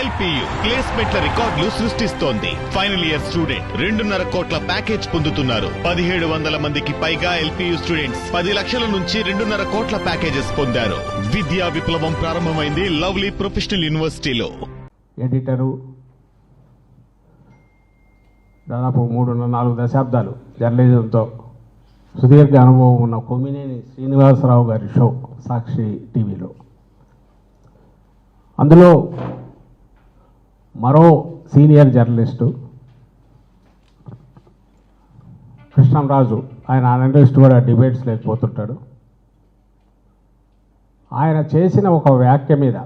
LPU ప్లేస్మెంట్ల రికార్డులు సృష్టిస్తోంది. Final year student 2.5 కోట్ల ప్యాకేజ్ పొందుతున్నారు. 1700 మందికి పైగా LPU స్టూడెంట్స్ 10 లక్షల నుంచి 2.5 కోట్ల ప్యాకేజెస్ పొందారు. విద్యా విప్లవం ప్రారంభమైంది లవ్లీ ప్రొఫెషనల్ యూనివర్సిటీలో. ఎడిటరు, దాదాపు 3-4 దశాబ్దాలు జర్నలిజంతో సుదీర్ఘ అనుభవం ఉన్న కొమ్మినేని శ్రీనివాసరావు గారి షో సాక్షి టీవీలో, అందులో మరో సీనియర్ జర్నలిస్టు కృష్ణంరాజు, ఆయన అనలిస్ట్ కూడా డిబేట్స్ లేకపోతుంటాడు. ఆయన చేసిన ఒక వ్యాఖ్య మీద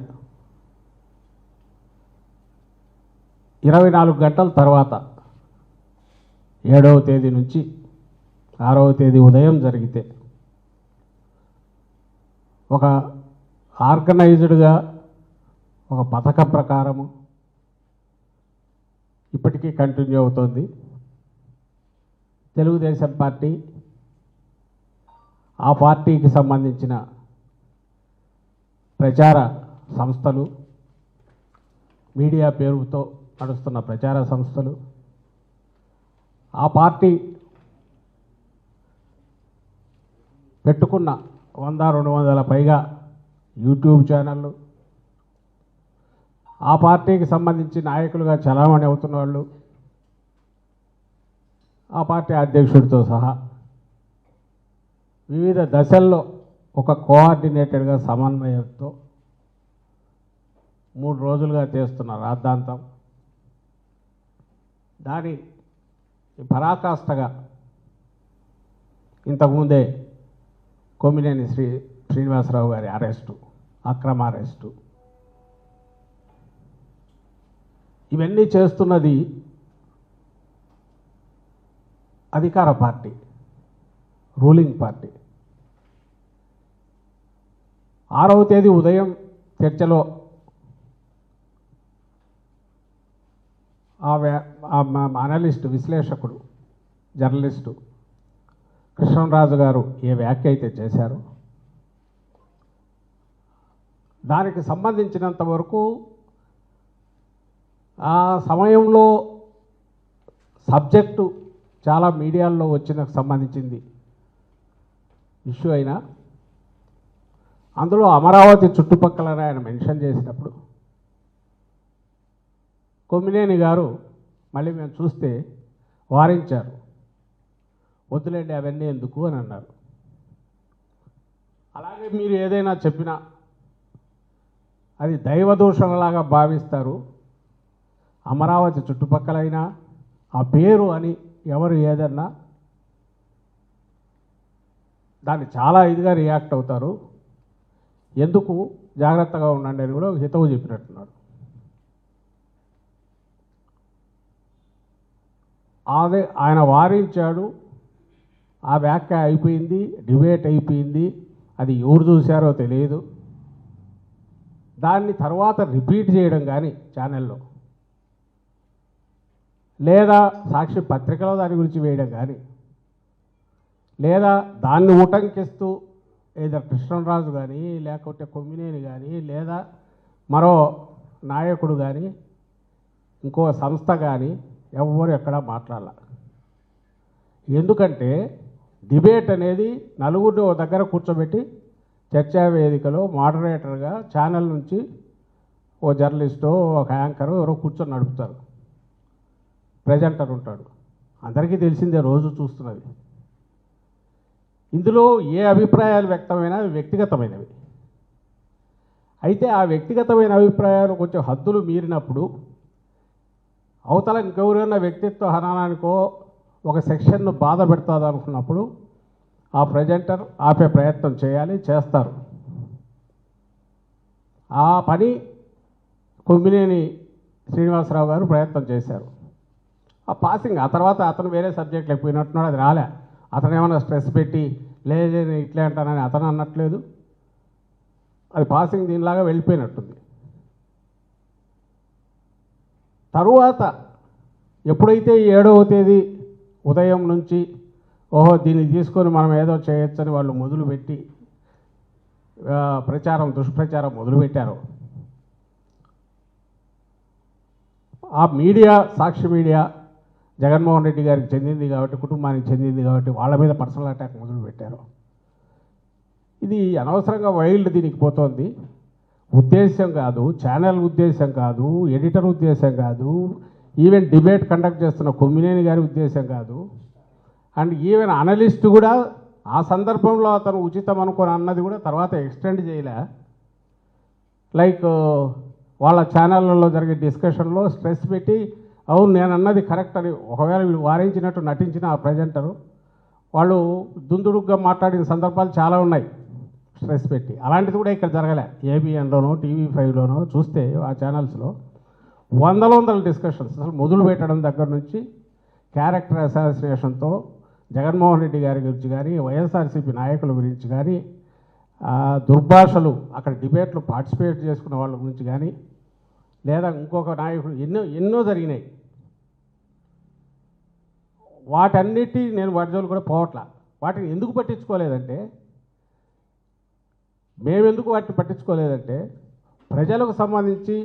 24 గంటల తర్వాత 7వ తేదీ నుంచి 6వ తేదీ ఉదయం జరిగితే ఒక ఆర్గనైజ్డ్గా ఒక పథకం ప్రకారము ఇప్పటికీ కంటిన్యూ అవుతోంది. తెలుగుదేశం పార్టీ, ఆ పార్టీకి సంబంధించిన ప్రచార సంస్థలు, మీడియా పేరుతో నడుస్తున్న ప్రచార సంస్థలు, ఆ పార్టీ పెట్టుకున్న 100-200 పైగా యూట్యూబ్ ఛానళ్ళు, ఆ పార్టీకి సంబంధించి నాయకులుగా చలామణి అవుతున్న వాళ్ళు, ఆ పార్టీ అధ్యక్షుడితో సహా వివిధ దశల్లో ఒక కోఆర్డినేటెడ్గా సమన్వయంతో 3 రోజులుగా చేస్తున్న రాద్ధాంతం, దాని పరాకాష్ఠగా ఇంతకుముందే కొమ్మినేని శ్రీనివాసరావు గారి అరెస్టు, అక్రమ అరెస్టు, ఇవన్నీ చేస్తున్నది అధికార పార్టీ, రూలింగ్ పార్టీ. 6వ తేదీ ఉదయం చర్చలో అనలిస్ట్, విశ్లేషకుడు, జర్నలిస్టు కృష్ణంరాజు గారు ఏ వ్యాఖ్య అయితే చేశారో దానికి సంబంధించినంత వరకు ఆ సమయంలో సబ్జెక్టు చాలా మీడియాల్లో వచ్చిన సంబంధించింది ఇష్యూ అయినా, అందులో అమరావతి చుట్టుపక్కల ఆయన మెన్షన్ చేసినప్పుడు కొమ్మినేని గారు మళ్ళీ మేము చూస్తే వారించారు, వద్దులేండి అవన్నీ ఎందుకు అని అన్నారు. అలాగే మీరు ఏదైనా చెప్పినా అది దైవదూషణలాగా భావిస్తారు. అమరావతి చుట్టుపక్కలైనా ఆ పేరు అని ఎవరు ఏదన్నా దాన్ని చాలా ఇదిగా రియాక్ట్ అవుతారు, ఎందుకు జాగ్రత్తగా ఉండండి అని కూడా హితవు చెప్పినట్టున్నారు. అదే ఆయన వారించాడు, ఆ వ్యాఖ్య అయిపోయింది, డిబేట్ అయిపోయింది. అది ఎవరు చూశారో తెలియదు. దాన్ని తర్వాత రిపీట్ చేయడం కానీ ఛానల్లో, లేదా సాక్షి పత్రికలో దాని గురించి వేయడం కానీ, లేదా దాన్ని ఉటంకిస్తూ ఏదో కృష్ణంరాజు కానీ, లేకపోతే కొమ్మినేని కానీ, లేదా మరో నాయకుడు కానీ, ఇంకో సంస్థ కానీ ఎవ్వరు ఎక్కడా మాట్లాడాల. ఎందుకంటే డిబేట్ అనేది నలుగురిని ఓ దగ్గర కూర్చోబెట్టి చర్చా వేదికలో మోడరేటర్గా ఛానల్ నుంచి ఓ జర్నలిస్టో, ఒక యాంకరు ఎవరో కూర్చొని నడుపుతారు, ప్రెజెంటర్ ఉంటాడు, అందరికీ తెలిసిందే, రోజు చూస్తున్నది. ఇందులో ఏ అభిప్రాయాలు వ్యక్తమైనా అవి వ్యక్తిగతమైనవి. అయితే ఆ వ్యక్తిగతమైన అభిప్రాయాలు కొంచెం హద్దులు మీరినప్పుడు, అవతల ఇంకెవరైనా వ్యక్తిత్వ హననానికో ఒక సెక్షన్ను బాధ పెడతాది అనుకున్నప్పుడు ఆ ప్రెజెంటర్ ఆపే ప్రయత్నం చేయాలి, చేస్తారు. ఆ పని కొమ్మినేని శ్రీనివాసరావు గారు ప్రయత్నం చేశారు. ఆ పాసింగ్, ఆ తర్వాత అతను వేరే సబ్జెక్టులకు పోయినట్టున్నాడు, అది రాలే. అతను ఏమైనా స్ట్రెస్ పెట్టి లేదు ఇట్లే అంటానని అతను అన్నట్లేదు, అది పాసింగ్ దీనిలాగా వెళ్ళిపోయినట్టుంది. తరువాత ఎప్పుడైతే 7వ తేదీ ఉదయం నుంచి ఓహో దీన్ని తీసుకొని మనం ఏదో చేయొచ్చని వాళ్ళు మొదలుపెట్టి దుష్ప్రచారం మొదలుపెట్టారో, ఆ మీడియా సాక్షి మీడియా జగన్మోహన్ రెడ్డి గారికి చెందింది కాబట్టి, కుటుంబానికి చెందింది కాబట్టి వాళ్ళ మీద పర్సనల్ అటాక్ మొదలుపెట్టారు. ఇది అనవసరంగా వైల్డ్ దీనికి పోతోంది. ఉద్దేశం కాదు, ఛానల్ ఉద్దేశం కాదు, ఎడిటర్ ఉద్దేశం కాదు, ఈవెన్ డిబేట్ కండక్ట్ చేస్తున్న కొమ్మినేని గారి ఉద్దేశం కాదు. అండ్ ఈవెన్ అనలిస్ట్ కూడా ఆ సందర్భంలో అతను ఉచితం అనుకొని అన్నది కూడా తర్వాత ఎక్స్టెండ్ చేయలే. లైక్ వాళ్ళ ఛానళ్ళలో జరిగే డిస్కషన్లో స్ట్రెస్ పెట్టి అవును నేను అన్నది కరెక్ట్ అని ఒకవేళ వీళ్ళు వారించినట్టు నటించిన ఆ ప్రజెంటరు వాళ్ళు దుందుడుగ్గా మాట్లాడిన సందర్భాలు చాలా ఉన్నాయి స్ట్రెస్ పెట్టి. అలాంటిది కూడా ఇక్కడ జరగలే. ఏబిఎన్లోనో TV5లోనో చూస్తే ఆ ఛానల్స్లో వందల డిస్కషన్స్ అసలు మొదలు పెట్టడం దగ్గర నుంచి క్యారెక్టర్ అసాసినేషన్తో జగన్మోహన్ రెడ్డి గారి గురించి కానీ, వైఎస్ఆర్సీపీ నాయకుల గురించి కానీ, దుర్భాషలు అక్కడ డిబేట్లు పార్టిసిపేట్ చేసుకున్న వాళ్ళ గురించి కానీ, లేదా ఇంకొక నాయకుడు ఎన్నో జరిగినాయి. వాటన్నిటి నేను వాటిజోలు కూడా పోవట్లా. వాటిని ఎందుకు పట్టించుకోలేదంటే, మేమెందుకు వాటిని పట్టించుకోలేదంటే, ప్రజలకు సంబంధించి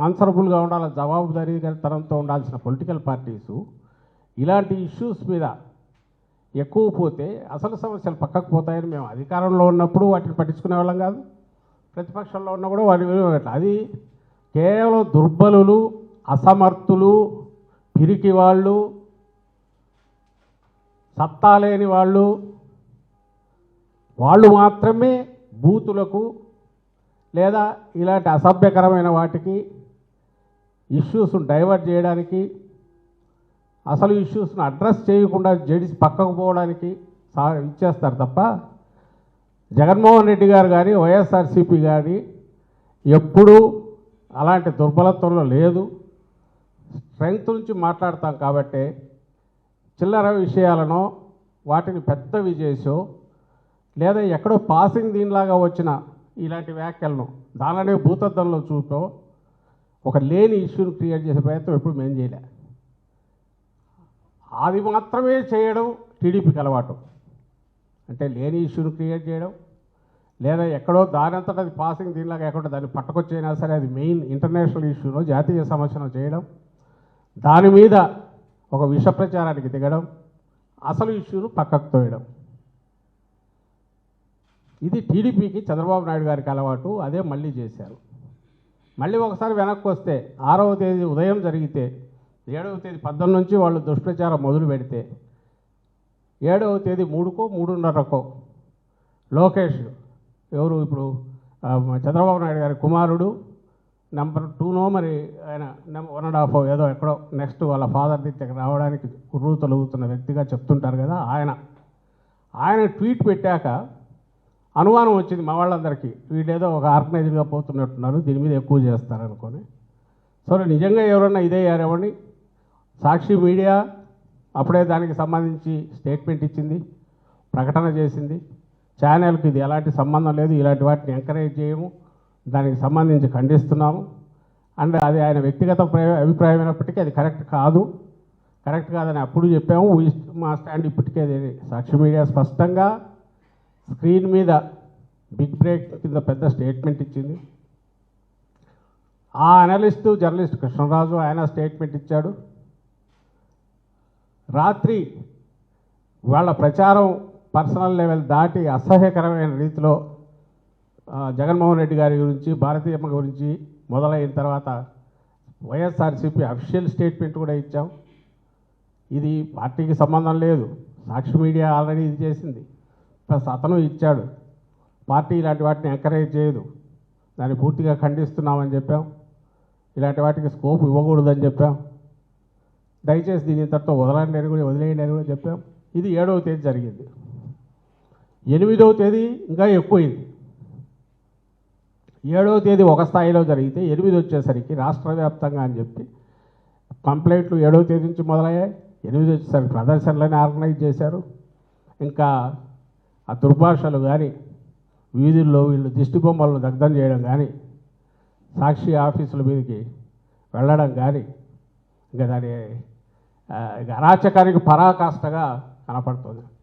ఆన్సరబుల్గా ఉండాలి, జవాబుదారీతనంతో ఉండాల్సిన పొలిటికల్ పార్టీసు ఇలాంటి ఇష్యూస్ మీద ఎక్కువ పోతే అసలు సమస్యలు పక్కకు పోతాయని మేము అధికారంలో ఉన్నప్పుడు వాటిని పట్టించుకునే వాళ్ళం కాదు, ప్రతిపక్షంలో ఉన్నా కూడా వాటి అది కేవలం దుర్బలులు, అసమర్థులు, పిరికి వాళ్ళు, సత్తా లేని వాళ్ళు మాత్రమే బూతులకు లేదా ఇలాంటి అసభ్యకరమైన వాటికి ఇష్యూస్ను డైవర్ట్ చేయడానికి, అసలు ఇష్యూస్ను అడ్రస్ చేయకుండా జడిసి పక్కకు పోవడానికి ఇచ్చేస్తారు తప్ప జగన్మోహన్ రెడ్డి గారు కానీ వైఎస్ఆర్సీపీ కానీ ఎప్పుడూ అలాంటి దుర్బలత్వంలో లేదు. స్ట్రెంగ్త్ నుంచి మాట్లాడతాం కాబట్టి చిల్లర విషయాలను వాటిని పెద్దవి చేసో లేదా ఎక్కడో పాసింగ్ దీనిలాగా వచ్చిన ఇలాంటి వ్యాఖ్యలను దానినే భూతద్దంలో చూపో ఒక లేని ఇష్యూని క్రియేట్ చేసే ప్రయత్నం ఎప్పుడు మేము చేయలే. అది మాత్రమే చేయడం టీడీపీకి అలవాటు. అంటే లేని ఇష్యూని క్రియేట్ చేయడం లేదా ఎక్కడో దానంతట అది పాసింగ్ దీనిలాగా ఎక్కడో దాన్ని పట్టుకొచ్చైనా సరే అది మెయిన్ ఇంటర్నేషనల్ ఇష్యూలో జాతీయ సమస్యను చేయడం, దాని మీద ఒక విష ప్రచారానికి దిగడం, అసలు ఇష్యూను పక్కకు తోయడం. ఇది టీడీపీకి చంద్రబాబు నాయుడు గారికి అలవాటు. అదే మళ్ళీ చేశారు. మళ్ళీ ఒకసారి వెనక్కి వస్తే 6వ తేదీ ఉదయం జరిగితే 7వ తేదీ 19 నుంచి వాళ్ళు దుష్ప్రచారం మొదలు పెడితే 7వ తేదీ 3కో 3:30కో లోకేష్ ఎవరు ఇప్పుడు చంద్రబాబు నాయుడు గారి కుమారుడు నెంబర్ 2నో మరి ఆయన 1.5 ఏదో ఎక్కడో నెక్స్ట్ వాళ్ళ ఫాదర్ దగ్గర రావడానికి కుర్రూ తొలుగుతున్న వ్యక్తిగా చెప్తుంటారు కదా, ఆయన ట్వీట్ పెట్టాక అనుమానం వచ్చింది మా వాళ్ళందరికీ. వీళ్ళేదో ఒక ఆర్గనైజ్డ్గా పోతున్నట్టున్నారు, దీని మీద ఎక్కువ చేస్తారనుకొని. సరే నిజంగా ఎవరన్నా ఇదే ఎవరిని సాక్షి మీడియా అప్పుడే దానికి సంబంధించి స్టేట్మెంట్ ఇచ్చింది, ప్రకటన చేసింది. ఛానల్కి ఇది ఎలాంటి సంబంధం లేదు, ఇలాంటి వాటిని ఎంకరేజ్ చేయము, దానికి సంబంధించి ఖండిస్తున్నాము. అండ్ అది ఆయన వ్యక్తిగత అభిప్రాయమైనప్పటికీ అది కరెక్ట్ కాదని అప్పుడు చెప్పాము. మా స్టాండ్ ఇప్పటికే అది సాక్షి మీడియా స్పష్టంగా స్క్రీన్ మీద బిగ్ బ్రేక్ కింద పెద్ద స్టేట్మెంట్ ఇచ్చింది. ఆ అనలిస్టు జర్నలిస్ట్ కృష్ణరాజు ఆయన స్టేట్మెంట్ ఇచ్చాడు. రాత్రి వాళ్ళ ప్రచారం పర్సనల్ లెవెల్ దాటి అసహ్యకరమైన రీతిలో జగన్మోహన్ రెడ్డి గారి గురించి, భారతీయమ్మ గురించి మొదలైన తర్వాత వైఎస్ఆర్సీపీ అఫీషియల్ స్టేట్మెంట్ కూడా ఇచ్చాం. ఇది పార్టీకి సంబంధం లేదు, సాక్షి మీడియా ఆల్రెడీ ఇది చేసింది, ప్లస్ అతను ఇచ్చాడు. పార్టీ ఇలాంటి వాటిని ఎంకరేజ్ చేయదు, దాన్ని పూర్తిగా ఖండిస్తున్నామని చెప్పాం. ఇలాంటి వాటికి స్కోప్ ఇవ్వకూడదని చెప్పాం. దయచేసి దీని ఇంతటితో వదిలేయండి అని కూడా చెప్పాం. ఇది 7వ తేదీ జరిగింది. 8వ తేదీ ఇంకా ఎక్కువైంది. 7వ తేదీ ఒక స్థాయిలో జరిగితే 8 వచ్చేసరికి రాష్ట్ర వ్యాప్తంగా అని చెప్పి కంప్లైంట్లు 7వ తేదీ నుంచి మొదలయ్యాయి. 8 వచ్చేసరికి ప్రదర్శనలని ఆర్గనైజ్ చేశారు. ఇంకా ఆ దుర్భాషలు కానీ, వీధుల్లో వీళ్ళు దిష్టి బొమ్మలను దగ్ధం చేయడం కానీ, సాక్షి ఆఫీసుల మీదకి వెళ్ళడం కానీ, ఇంకా దాని అరాచకానికి పరాకాష్ఠగా కనపడుతుంది.